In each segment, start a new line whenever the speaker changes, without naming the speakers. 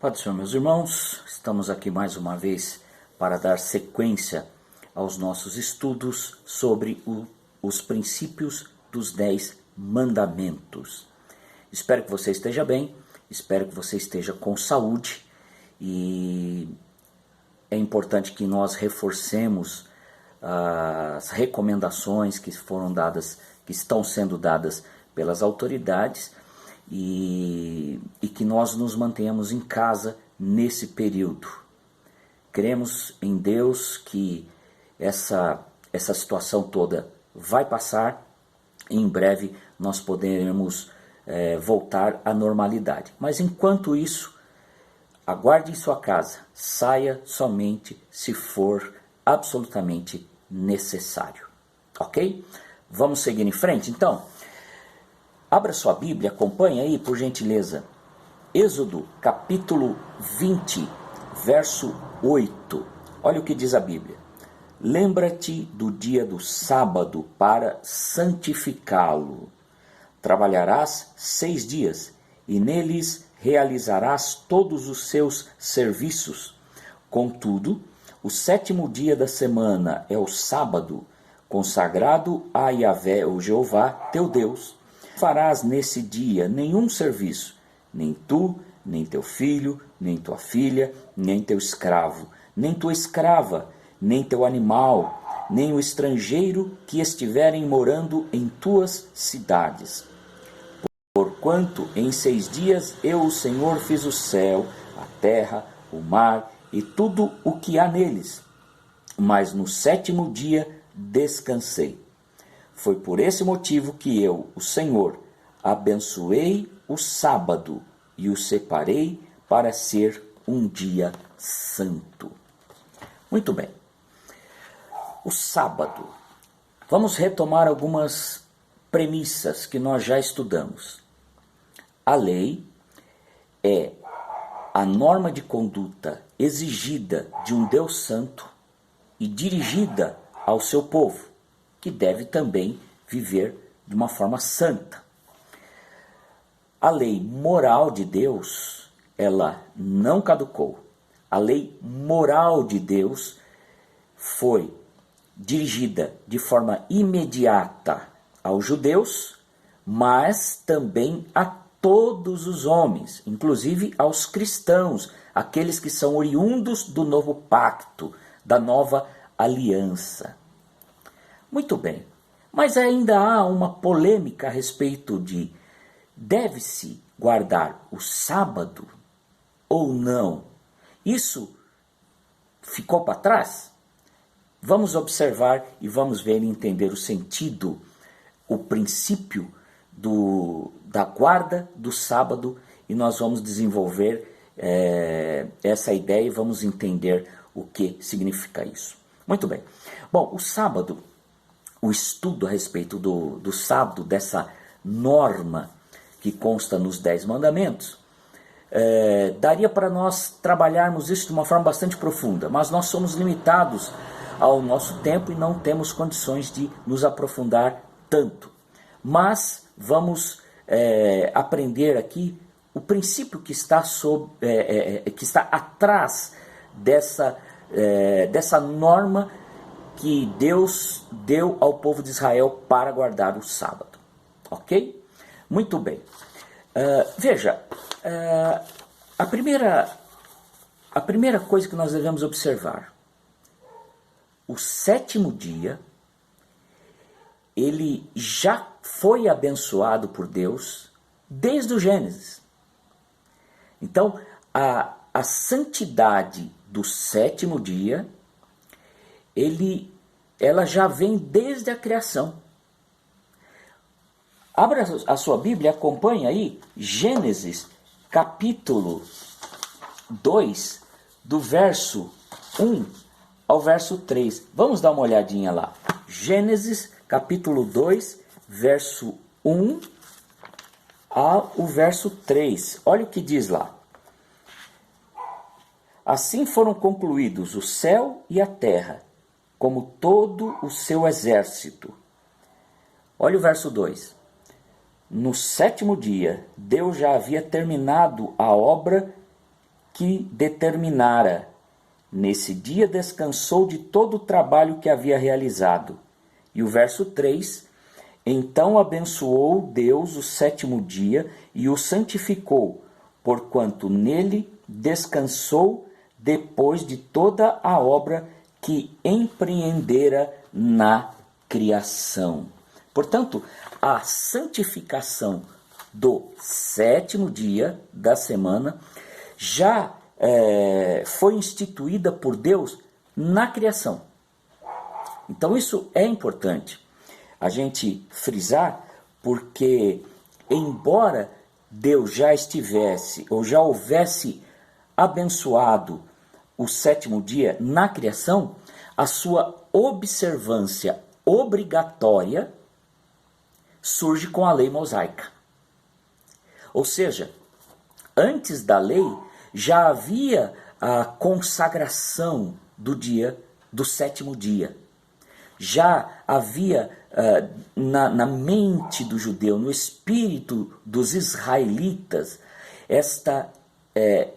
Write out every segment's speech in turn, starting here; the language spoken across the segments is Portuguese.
Pai do Senhor, meus irmãos, estamos aqui mais uma vez para dar sequência aos nossos estudos sobre os princípios dos 10 mandamentos. Espero que você esteja bem, espero que você esteja com saúde e é importante que nós reforcemos as recomendações que foram dadas, que estão sendo dadas pelas autoridades e que nós nos mantenhamos em casa nesse período. Cremos em Deus que essa situação toda vai passar e em breve nós poderemos voltar à normalidade. Mas enquanto isso, aguarde em sua casa, saia somente se for absolutamente necessário. Ok? Vamos seguir em frente então? Abra sua Bíblia, acompanhe aí por gentileza. Êxodo capítulo 20, verso 8. Olha o que diz a Bíblia. Lembra-te do dia do sábado para santificá-lo. Trabalharás 6 dias e neles realizarás todos os seus serviços. Contudo, o 7º dia da semana é o sábado, consagrado a Yahvé, o Jeová, teu Deus. Não farás nesse dia nenhum serviço, nem tu, nem teu filho, nem tua filha, nem teu escravo, nem tua escrava, nem teu animal, nem o estrangeiro que estiverem morando em tuas cidades. Porquanto em 6 dias eu, o Senhor, fiz o céu, a terra, o mar e tudo o que há neles, mas no 7º dia descansei. Foi por esse motivo que eu, o Senhor, abençoei o sábado e o separei para ser um dia santo. Muito bem. O sábado. Vamos retomar algumas premissas que nós já estudamos. A lei é a norma de conduta exigida de um Deus santo e dirigida ao seu povo, que deve também viver de uma forma santa. A lei moral de Deus, ela não caducou. A lei moral de Deus foi dirigida de forma imediata aos judeus, mas também a todos os homens, inclusive aos cristãos, aqueles que são oriundos do novo pacto, da nova aliança. Muito bem, mas ainda há uma polêmica a respeito de deve-se guardar o sábado ou não? Isso ficou para trás? Vamos observar e vamos ver e entender o sentido, o princípio da guarda do sábado e nós vamos desenvolver essa ideia e vamos entender o que significa isso. Muito bem. Bom, o sábado, o estudo a respeito do sábado, dessa norma que consta nos 10 mandamentos, daria para nós trabalharmos isso de uma forma bastante profunda, mas nós somos limitados ao nosso tempo e não temos condições de nos aprofundar tanto. Mas vamos aprender aqui o princípio que está, que está atrás dessa norma que Deus deu ao povo de Israel para guardar o sábado. Ok? Muito bem. Veja, a primeira coisa que nós devemos observar, o 7º dia, ele já foi abençoado por Deus desde o Gênesis. Então, a santidade do 7º dia, ela já vem desde a criação. Abra a sua Bíblia, acompanhe aí, Gênesis capítulo 2, do verso 1 ao verso 3. Vamos dar uma olhadinha lá. Gênesis capítulo 2, verso 1 ao verso 3. Olha o que diz lá. Assim foram concluídos o céu e a terra, como todo o seu exército. Olha o verso 2. No 7º dia, Deus já havia terminado a obra que determinara. Nesse dia descansou de todo o trabalho que havia realizado. E o verso 3, então abençoou Deus o sétimo dia e o santificou, porquanto nele descansou depois de toda a obra que empreendera na criação. Portanto, a santificação do sétimo dia da semana já foi instituída por Deus na criação. Então isso é importante a gente frisar, porque embora Deus já estivesse ou já houvesse abençoado o sétimo dia na criação, a sua observância obrigatória surge com a lei mosaica. Ou seja, antes da lei já havia a consagração do dia, do sétimo dia. Já havia na mente do judeu, no espírito dos israelitas, esta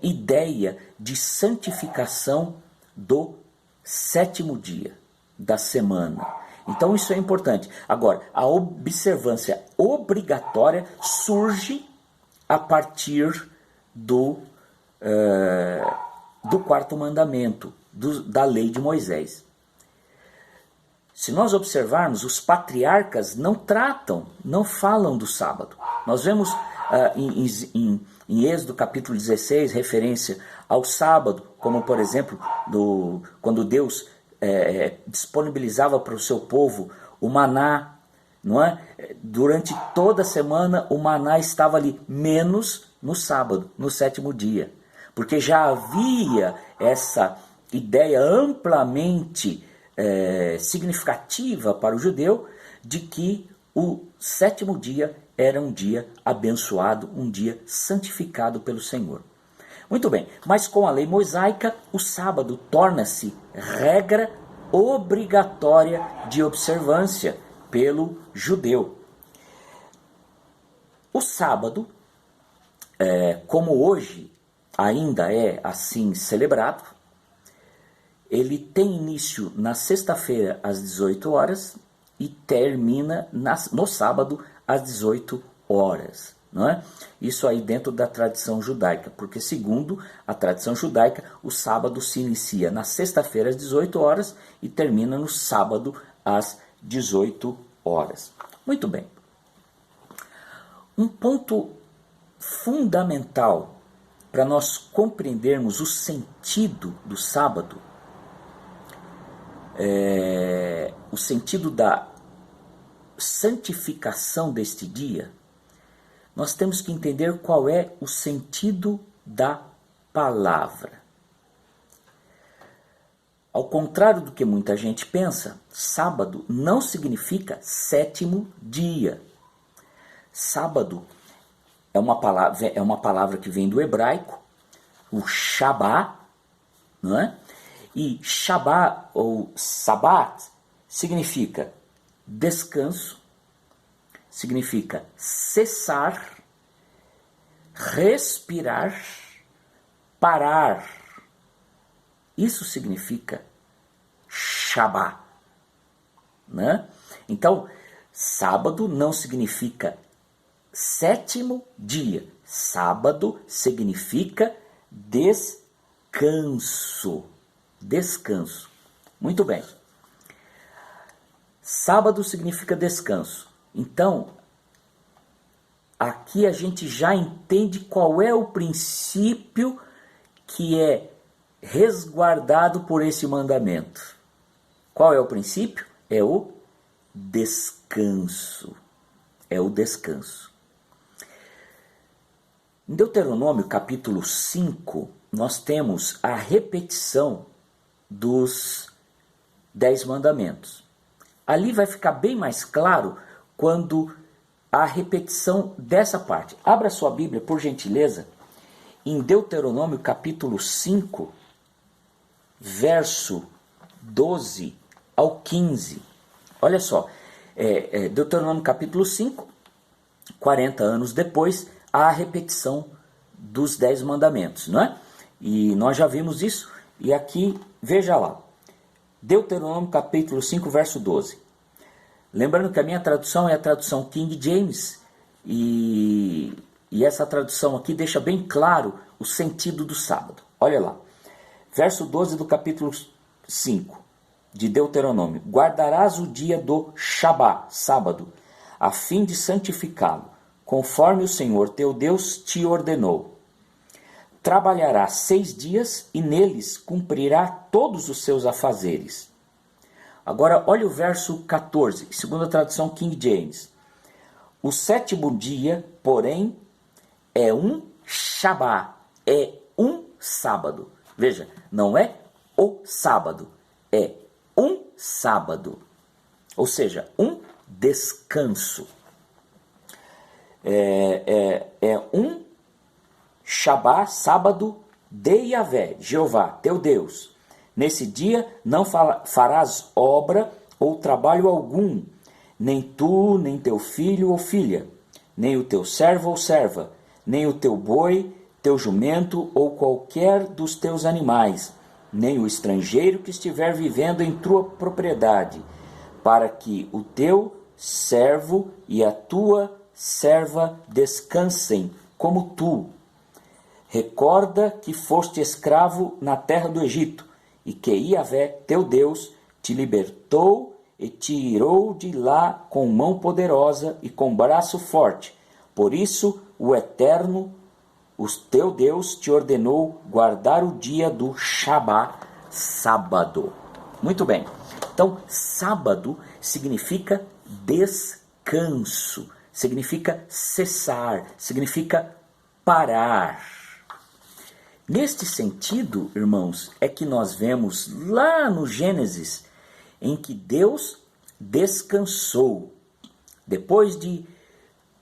ideia de santificação do sétimo dia da semana. Então isso é importante. Agora, a observância obrigatória surge a partir do quarto mandamento, da lei de Moisés. Se nós observarmos, os patriarcas não falam do sábado. Nós vemos em Êxodo capítulo 16 referência ao sábado, como por exemplo, quando Deus disponibilizava para o seu povo o maná, não é? Durante toda a semana o maná estava ali, menos no sábado, no sétimo dia. Porque já havia essa ideia amplamente significativa para o judeu de que o sétimo dia era um dia abençoado, um dia santificado pelo Senhor. Muito bem, mas com a lei mosaica, o sábado torna-se regra obrigatória de observância pelo judeu. O sábado, como hoje ainda é assim celebrado, ele tem início na sexta-feira às 18 horas e termina no sábado às 18 horas. Não é? Isso aí dentro da tradição judaica, porque segundo a tradição judaica, o sábado se inicia na sexta-feira às 18 horas e termina no sábado às 18 horas. Muito bem. Um ponto fundamental para nós compreendermos o sentido do sábado, o sentido da santificação deste dia, nós temos que entender qual é o sentido da palavra. Ao contrário do que muita gente pensa, sábado não significa sétimo dia. Sábado é uma palavra que vem do hebraico, o Shabá, não é? E Shabá ou Sabat significa descanso, significa cessar, respirar, parar. Isso significa Shabá, né? Então, sábado não significa sétimo dia. Sábado significa descanso. Descanso. Muito bem. Sábado significa descanso. Então, aqui a gente já entende qual é o princípio que é resguardado por esse mandamento. Qual é o princípio? É o descanso. É o descanso. Em Deuteronômio capítulo 5, nós temos a repetição dos 10 mandamentos. Ali vai ficar bem mais claro quando a repetição dessa parte. Abra sua Bíblia, por gentileza, em Deuteronômio capítulo 5, verso 12 ao 15. Olha só, Deuteronômio capítulo 5, 40 anos depois, a repetição dos 10 mandamentos, não é? E nós já vimos isso. E aqui, veja lá. Deuteronômio capítulo 5, verso 12. Lembrando que a minha tradução é a tradução King James. E essa tradução aqui deixa bem claro o sentido do sábado. Olha lá. Verso 12 do capítulo 5 de Deuteronômio. Guardarás o dia do Shabá, sábado, a fim de santificá-lo, conforme o Senhor teu Deus te ordenou. Trabalhará 6 dias e neles cumprirá todos os seus afazeres. Agora olha o verso 14, segundo a tradução King James. O 7º dia, porém, é um Shabá, é um sábado. Veja, não é o sábado, é um sábado. Ou seja, um descanso. É um Shabá, sábado de Yahvé, Jeová, teu Deus. Nesse dia não farás obra ou trabalho algum, nem tu, nem teu filho ou filha, nem o teu servo ou serva, nem o teu boi, teu jumento ou qualquer dos teus animais, nem o estrangeiro que estiver vivendo em tua propriedade, para que o teu servo e a tua serva descansem como tu. Recorda que foste escravo na terra do Egito, e que Yahvé, teu Deus, te libertou e te tirou de lá com mão poderosa e com braço forte. Por isso, o Eterno, o teu Deus, te ordenou guardar o dia do Shabá, sábado. Muito bem. Então, sábado significa descanso, significa cessar, significa parar. Neste sentido, irmãos, é que nós vemos lá no Gênesis, em que Deus descansou, depois de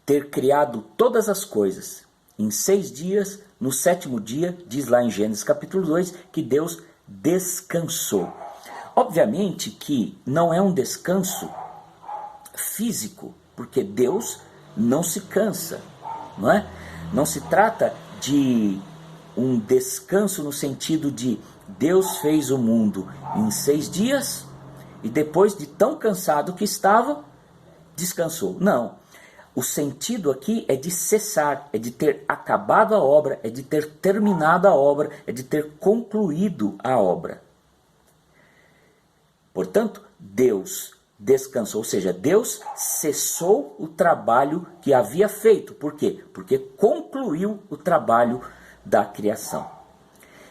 ter criado todas as coisas. Em 6 dias, no 7º dia, diz lá em Gênesis capítulo 2, que Deus descansou. Obviamente que não é um descanso físico, porque Deus não se cansa, não é? Não se trata de um descanso no sentido de Deus fez o mundo em 6 dias e depois de tão cansado que estava, descansou. Não. O sentido aqui é de cessar, é de ter acabado a obra, é de ter terminado a obra, é de ter concluído a obra. Portanto, Deus descansou, ou seja, Deus cessou o trabalho que havia feito. Por quê? Porque concluiu o trabalho da criação.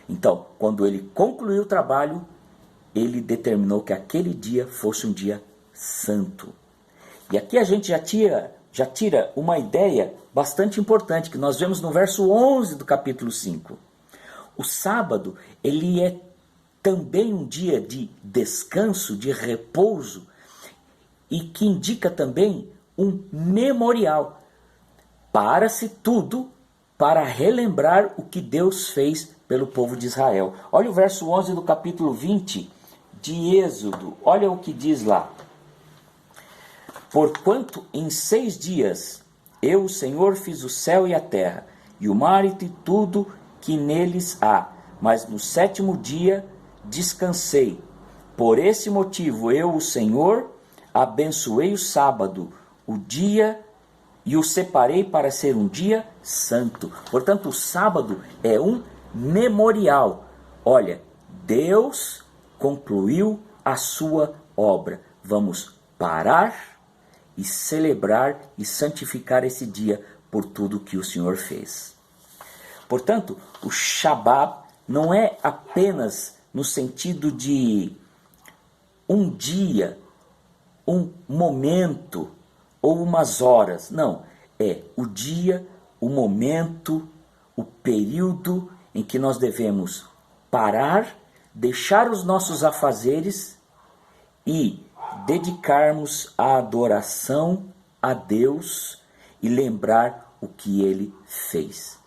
Então, quando ele concluiu o trabalho, ele determinou que aquele dia fosse um dia santo. E aqui a gente já tira uma ideia bastante importante, que nós vemos no verso 11 do capítulo 5. O sábado, ele é também um dia de descanso, de repouso, e que indica também um memorial. Para-se tudo para relembrar o que Deus fez pelo povo de Israel. Olha o verso 11 do capítulo 20 de Êxodo. Olha o que diz lá. Porquanto em 6 dias eu, o Senhor, fiz o céu e a terra, e o mar e tudo que neles há, mas no 7º dia descansei. Por esse motivo eu, o Senhor, abençoei o sábado, o dia, e o separei para ser um dia santo. Portanto, o sábado é um memorial. Olha, Deus concluiu a sua obra. Vamos parar e celebrar e santificar esse dia por tudo que o Senhor fez. Portanto, o Shabá não é apenas no sentido de um dia, um momento ou umas horas. Não, é o dia, o momento, o período em que nós devemos parar, deixar os nossos afazeres e dedicarmos a adoração a Deus e lembrar o que Ele fez.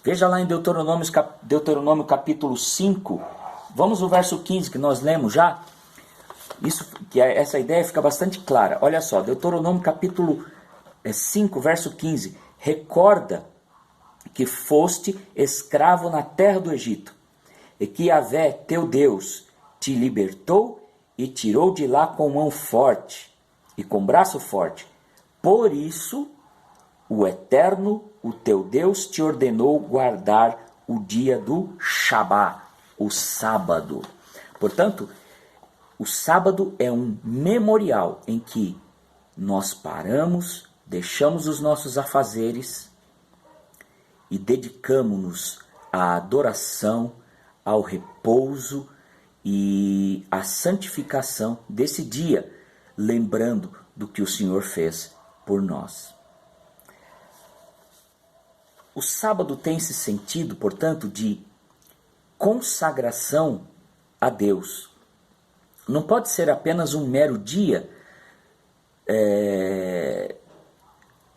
Veja lá em Deuteronômio capítulo 5, vamos no verso 15 que nós lemos já. Essa ideia fica bastante clara. Olha só, Deuteronômio capítulo 5, verso 15. Recorda que foste escravo na terra do Egito, e que Yahvé, teu Deus, te libertou e tirou de lá com mão forte e com braço forte. Por isso, o Eterno, o teu Deus, te ordenou guardar o dia do Shabá, o sábado. Portanto, o sábado é um memorial em que nós paramos, deixamos os nossos afazeres e dedicamos-nos à adoração, ao repouso e à santificação desse dia, lembrando do que o Senhor fez por nós. O sábado tem esse sentido, portanto, de consagração a Deus. Não pode ser apenas um mero dia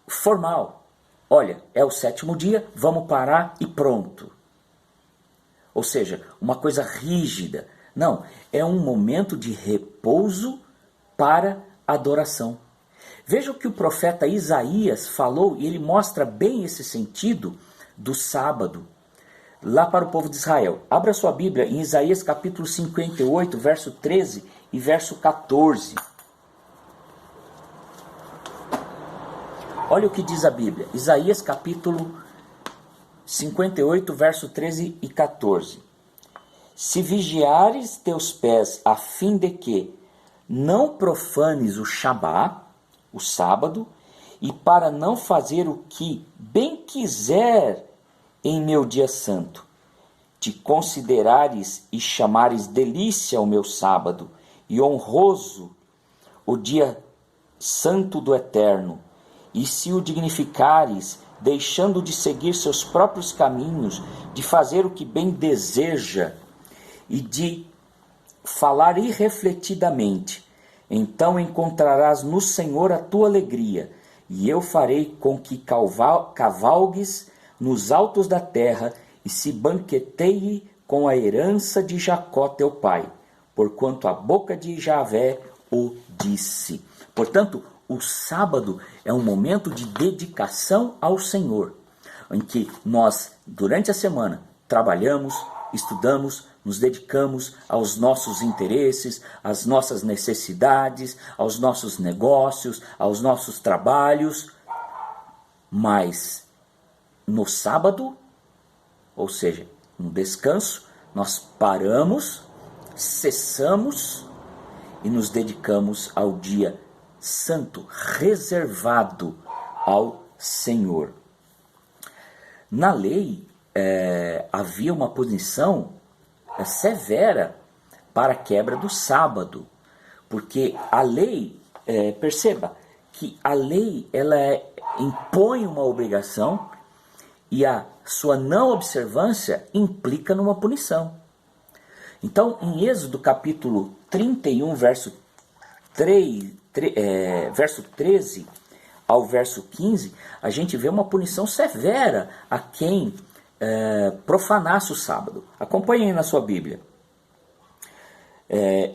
formal. Olha, é o 7º dia, vamos parar e pronto. Ou seja, uma coisa rígida. Não, é um momento de repouso para adoração. Veja o que o profeta Isaías falou, e ele mostra bem esse sentido do sábado, lá para o povo de Israel. Abra sua Bíblia em Isaías capítulo 58, verso 13 e verso 14. Olha o que diz a Bíblia. Isaías capítulo 58, verso 13 e 14. Se vigiares teus pés a fim de que não profanes o Shabá, o sábado, e para não fazer o que bem quiser em meu dia santo, te considerares e chamares delícia o meu sábado, e honroso o dia santo do Eterno, e se o dignificares, deixando de seguir seus próprios caminhos, de fazer o que bem deseja, e de falar irrefletidamente, então encontrarás no Senhor a tua alegria, e eu farei com que cavalgues nos altos da terra, e se banqueteie com a herança de Jacó teu pai, porquanto a boca de Javé o disse. Portanto, o sábado é um momento de dedicação ao Senhor, em que nós, durante a semana, trabalhamos, estudamos, nos dedicamos aos nossos interesses, às nossas necessidades, aos nossos negócios, aos nossos trabalhos. Mas no sábado, ou seja, no descanso, nós paramos, cessamos e nos dedicamos ao dia santo, reservado ao Senhor. Na lei, havia uma punição severa para a quebra do sábado, porque a lei, perceba que a lei ela impõe uma obrigação e a sua não observância implica numa punição. Então, em Êxodo capítulo 31, verso 13 ao verso 15, a gente vê uma punição severa a quem profanasse o sábado. Acompanhem na sua Bíblia.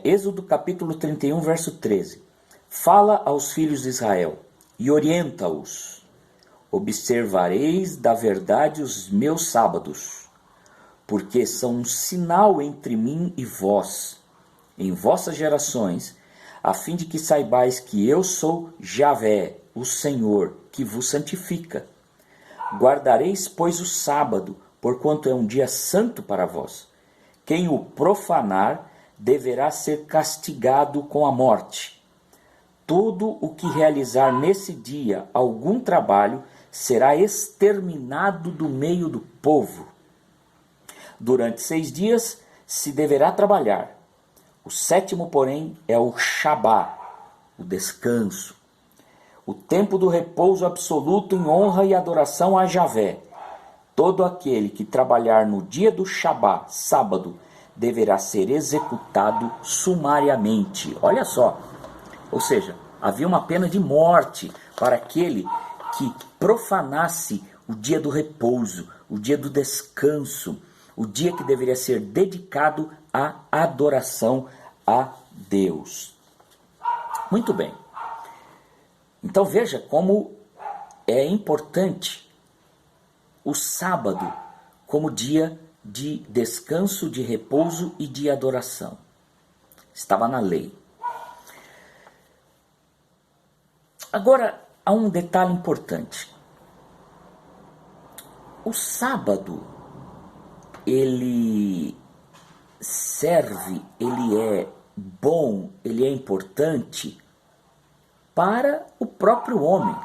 Êxodo capítulo 31, verso 13. Fala aos filhos de Israel e orienta-os. Observareis da verdade os meus sábados, porque são um sinal entre mim e vós, em vossas gerações, a fim de que saibais que eu sou Javé, o Senhor, que vos santifica. Guardareis, pois, o sábado, porquanto é um dia santo para vós. Quem o profanar deverá ser castigado com a morte. Todo o que realizar nesse dia algum trabalho será exterminado do meio do povo. Durante 6 dias se deverá trabalhar. O 7º, porém, é o Shabá, o descanso. O tempo do repouso absoluto em honra e adoração a Javé. Todo aquele que trabalhar no dia do Shabá, sábado, deverá ser executado sumariamente. Olha só, ou seja, havia uma pena de morte para aquele que profanasse o dia do repouso, o dia do descanso, o dia que deveria ser dedicado à adoração a Deus. Muito bem. Então veja como é importante o sábado como dia de descanso, de repouso e de adoração. Estava na lei. Agora, há um detalhe importante. O sábado, ele serve, ele é bom, ele é importante para o próprio homem.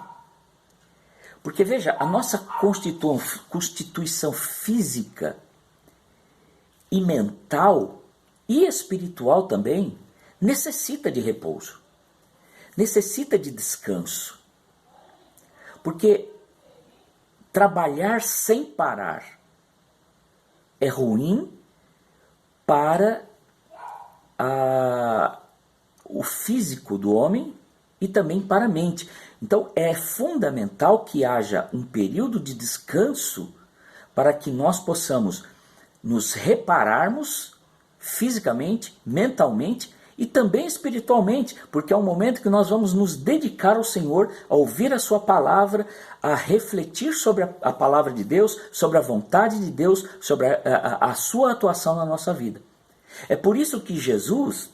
Porque veja, a nossa constituição física e mental e espiritual também necessita de repouso, necessita de descanso. Porque trabalhar sem parar é ruim para o físico do homem e também para a mente. Então é fundamental que haja um período de descanso para que nós possamos nos repararmos fisicamente, mentalmente e também espiritualmente, porque é um momento que nós vamos nos dedicar ao Senhor, a ouvir a sua palavra, a refletir sobre a palavra de Deus, sobre a vontade de Deus, sobre a sua atuação na nossa vida. É por isso que Jesus,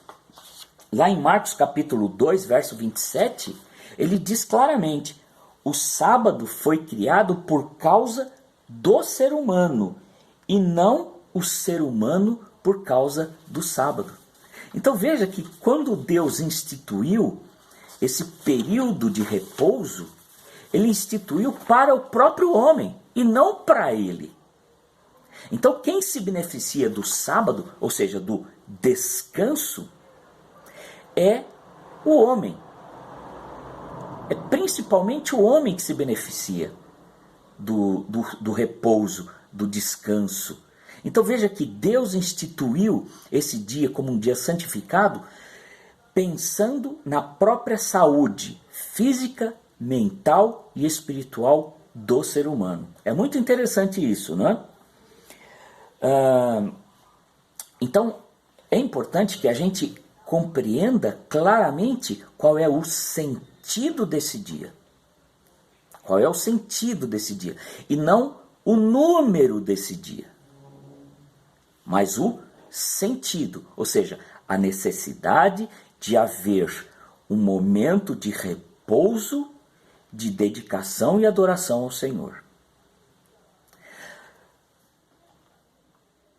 lá em Marcos capítulo 2, verso 27, ele diz claramente: o sábado foi criado por causa do ser humano e não o ser humano por causa do sábado. Então veja que quando Deus instituiu esse período de repouso, ele instituiu para o próprio homem e não para ele. Então quem se beneficia do sábado, ou seja, do descanso, é o homem. É principalmente o homem que se beneficia do repouso, do descanso. Então veja que Deus instituiu esse dia como um dia santificado, pensando na própria saúde física, mental e espiritual do ser humano. É muito interessante isso, não é? Então é importante que a gente compreenda claramente qual é o sentido desse dia. Qual é o sentido desse dia? E não o número desse dia, mas o sentido, ou seja, a necessidade de haver um momento de repouso, de dedicação e adoração ao Senhor.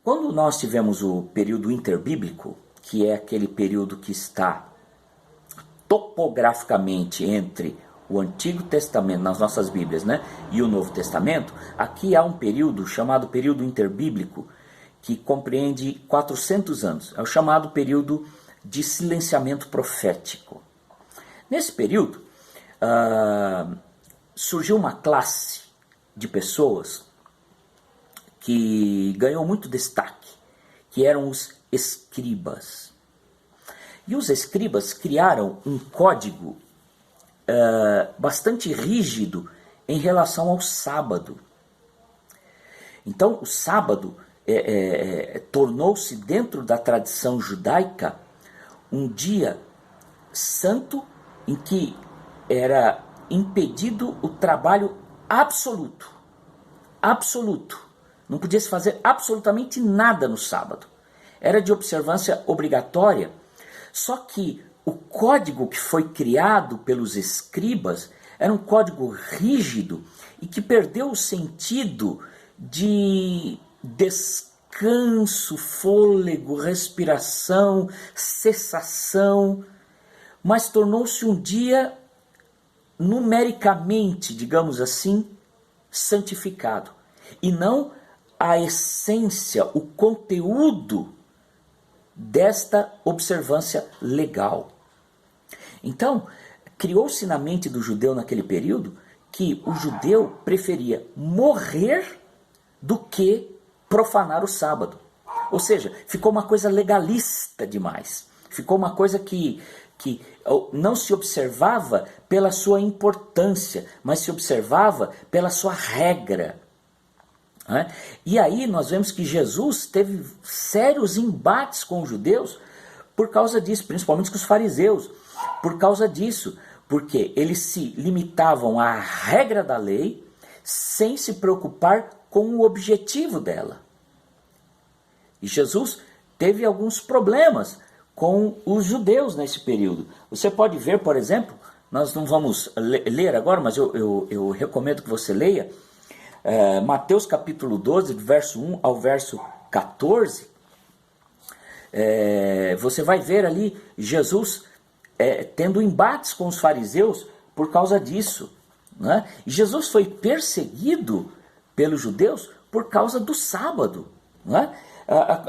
Quando nós tivemos o período interbíblico, que é aquele período que está topograficamente entre o Antigo Testamento, nas nossas Bíblias, né, e o Novo Testamento, aqui há um período chamado período interbíblico, que compreende 400 anos. É o chamado período de silenciamento profético. Nesse período, surgiu uma classe de pessoas que ganhou muito destaque, que eram os escribas. E os escribas criaram um código bastante rígido em relação ao sábado. Então, o sábado tornou-se, dentro da tradição judaica, um dia santo em que era impedido o trabalho absoluto. Absoluto. Não podia se fazer absolutamente nada no sábado. Era de observância obrigatória. Só que o código que foi criado pelos escribas era um código rígido e que perdeu o sentido de descanso, fôlego, respiração, cessação, mas tornou-se um dia numericamente, digamos assim, santificado, e não a essência, o conteúdo desta observância legal. Então, criou-se na mente do judeu naquele período que o judeu preferia morrer do que profanar o sábado. Ou seja, ficou uma coisa legalista demais. Ficou uma coisa que não se observava pela sua importância, mas se observava pela sua regra. E aí nós vemos que Jesus teve sérios embates com os judeus por causa disso, principalmente com os fariseus, por causa disso, porque eles se limitavam à regra da lei sem se preocupar com o objetivo dela. E Jesus teve alguns problemas com os judeus nesse período. Você pode ver, por exemplo, nós não vamos ler agora, mas eu recomendo que você leia, Mateus capítulo 12, do verso 1 ao verso 14, você vai ver ali Jesus tendo embates com os fariseus por causa disso. Né? Jesus foi perseguido pelos judeus por causa do sábado. Né?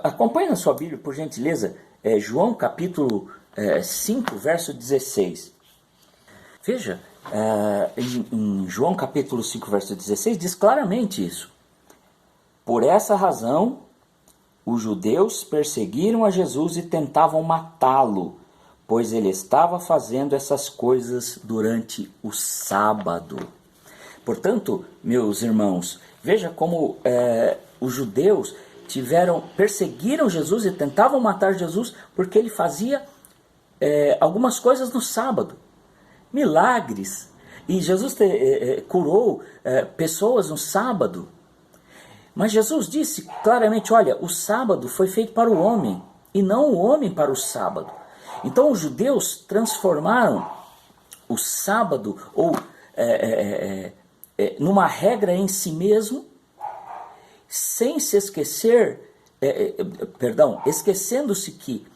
Acompanhe na sua Bíblia, por gentileza, João capítulo 5, verso 16. Veja, em João capítulo 5, verso 16, diz claramente isso. Por essa razão, os judeus perseguiram a Jesus e tentavam matá-lo, pois ele estava fazendo essas coisas durante o sábado. Portanto, meus irmãos, veja como os judeus perseguiram Jesus e tentavam matar Jesus porque ele fazia algumas coisas no sábado. Milagres. E Jesus curou pessoas no sábado. Mas Jesus disse claramente, olha, o sábado foi feito para o homem e não o homem para o sábado. Então os judeus transformaram o sábado numa regra em si mesmo, sem se esquecer, esquecendo-se que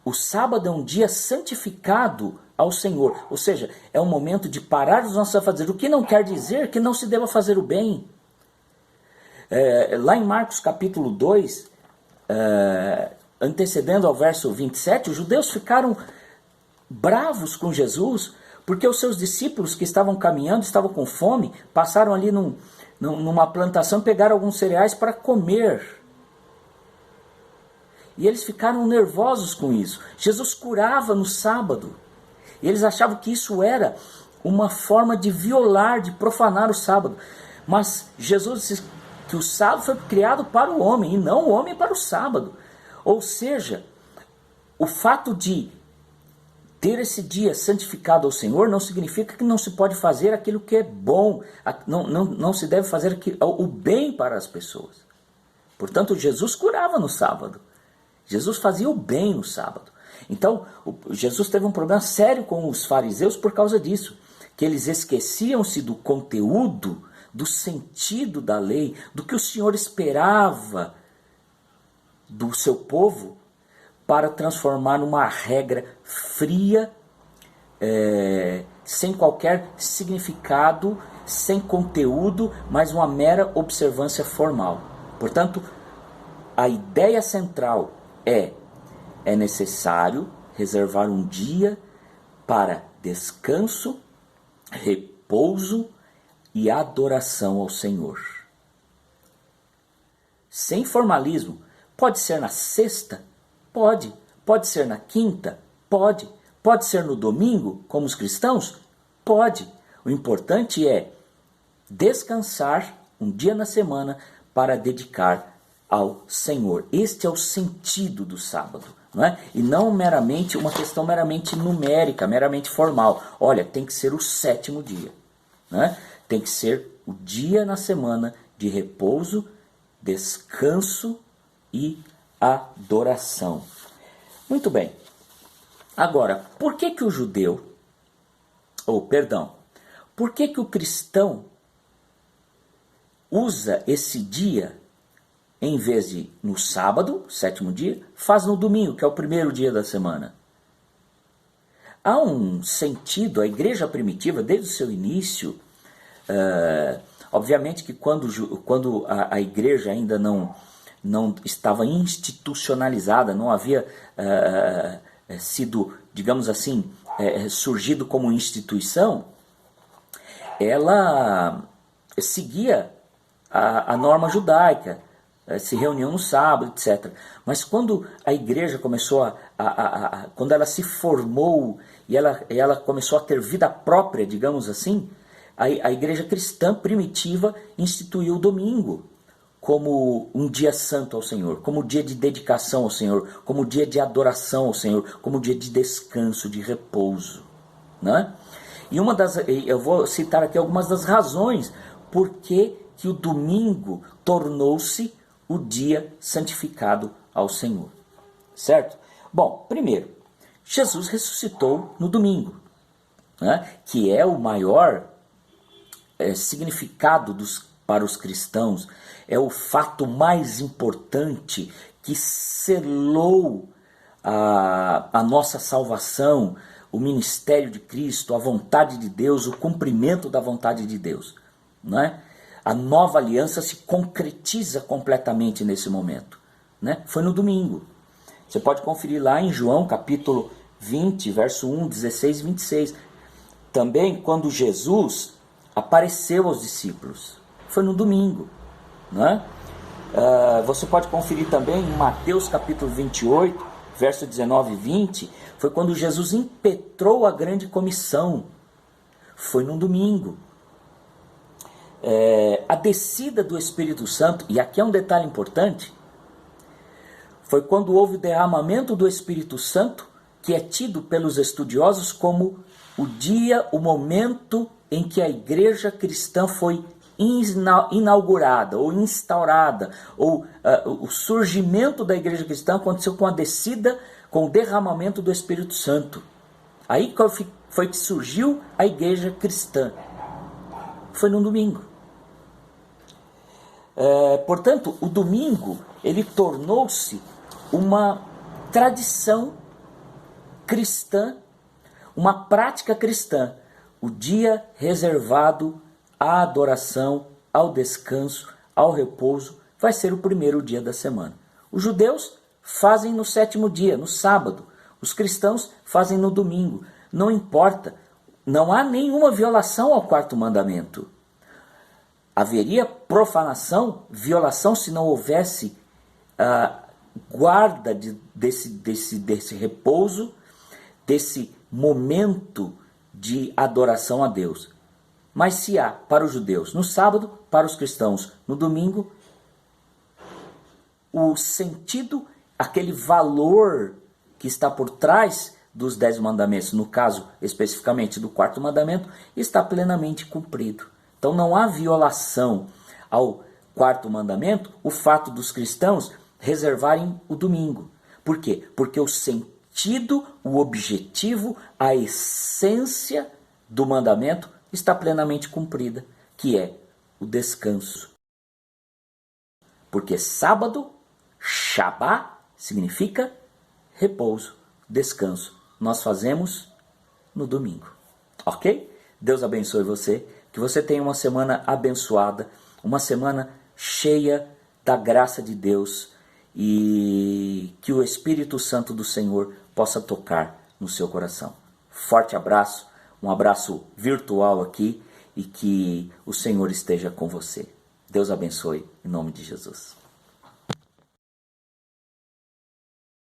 o sábado é um dia santificado ao Senhor. Ou seja, é um momento de parar os nossos afazeres, o que não quer dizer que não se deva fazer o bem. Lá em Marcos capítulo 2, antecedendo ao verso 27, os judeus ficaram bravos com Jesus, porque os seus discípulos que estavam caminhando, estavam com fome, passaram ali numa plantação, pegaram alguns cereais para comer. E eles ficaram nervosos com isso. Jesus curava no sábado. E eles achavam que isso era uma forma de violar, de profanar o sábado. Mas Jesus disse que o sábado foi criado para o homem e não o homem para o sábado. Ou seja, o fato de ter esse dia santificado ao Senhor não significa que não se pode fazer aquilo que é bom. Não se deve fazer o bem para as pessoas. Portanto, Jesus curava no sábado. Jesus fazia o bem no sábado. Então, Jesus teve um problema sério com os fariseus por causa disso. Que eles esqueciam-se do conteúdo, do sentido da lei, do que o Senhor esperava do seu povo, para transformar numa regra fria, sem qualquer significado, sem conteúdo, mas uma mera observância formal. Portanto, a ideia central é necessário reservar um dia para descanso, repouso e adoração ao Senhor. Sem formalismo. Pode ser na sexta? Pode. Pode ser na quinta? Pode. Pode ser no domingo, como os cristãos? Pode. O importante é descansar um dia na semana para dedicar ao Senhor. Este é o sentido do sábado, não é? E não meramente uma questão meramente numérica, meramente formal. Olha, tem que ser o 7º dia, não é? Tem que ser o dia na semana de repouso, descanso e adoração. Muito bem. Agora, por que o judeu, por que o cristão usa esse dia, em vez de no sábado, 7º dia, faz no domingo, que é o 1º dia da semana? Há um sentido, a igreja primitiva, desde o seu início, obviamente que quando a igreja ainda não estava institucionalizada, não havia sido, digamos assim, surgido como instituição, ela seguia a norma judaica, se reuniam no sábado, etc. Mas quando a igreja começou quando ela se formou e ela começou a ter vida própria, digamos assim, a igreja cristã primitiva instituiu o domingo como um dia santo ao Senhor, como dia de dedicação ao Senhor, como dia de adoração ao Senhor, como dia de descanso, de repouso, né? E eu vou citar aqui algumas das razões por que o domingo tornou-se o dia santificado ao Senhor. Certo? Bom, primeiro, Jesus ressuscitou no domingo, né, que é o maior significado para os cristãos, é o fato mais importante que selou a nossa salvação, o ministério de Cristo, a vontade de Deus, o cumprimento da vontade de Deus. Né? A nova aliança se concretiza completamente nesse momento. Né? Foi no domingo. Você pode conferir lá em João capítulo 20, verso 1, 16 e 26. Também quando Jesus apareceu aos discípulos. Foi no domingo. Né? Você pode conferir também em Mateus capítulo 28, verso 19 e 20. Foi quando Jesus impetrou a grande comissão. Foi no domingo. A descida do Espírito Santo, e aqui é um detalhe importante, foi quando houve o derramamento do Espírito Santo, que é tido pelos estudiosos como o momento em que a igreja cristã foi inaugurada ou instaurada, ou o surgimento da igreja cristã aconteceu com a descida, com o derramamento do Espírito Santo. Aí foi que surgiu a igreja cristã. Foi no domingo. Portanto, o domingo ele tornou-se uma tradição cristã, uma prática cristã, o dia reservado à adoração, ao descanso, ao repouso, vai ser o primeiro dia da semana. Os judeus fazem no 7º dia, no sábado. Os cristãos fazem no domingo. Não importa, não há nenhuma violação ao 4º mandamento. Haveria profanação, violação, se não houvesse guarda desse repouso, desse momento de adoração a Deus. Mas se há para os judeus no sábado, para os cristãos no domingo, o sentido, aquele valor que está por trás dos 10 mandamentos, no caso especificamente do 4º mandamento, está plenamente cumprido. Então não há violação ao 4º mandamento, o fato dos cristãos reservarem o domingo. Por quê? Porque o sentido, o objetivo, a essência do mandamento está plenamente cumprida, que é o descanso. Porque sábado, Shabá, significa repouso, descanso. Nós fazemos no domingo. Ok? Deus abençoe você. Que você tenha uma semana abençoada, uma semana cheia da graça de Deus e que o Espírito Santo do Senhor possa tocar no seu coração. Forte abraço, um abraço virtual aqui e que o Senhor esteja com você. Deus abençoe, em nome de Jesus.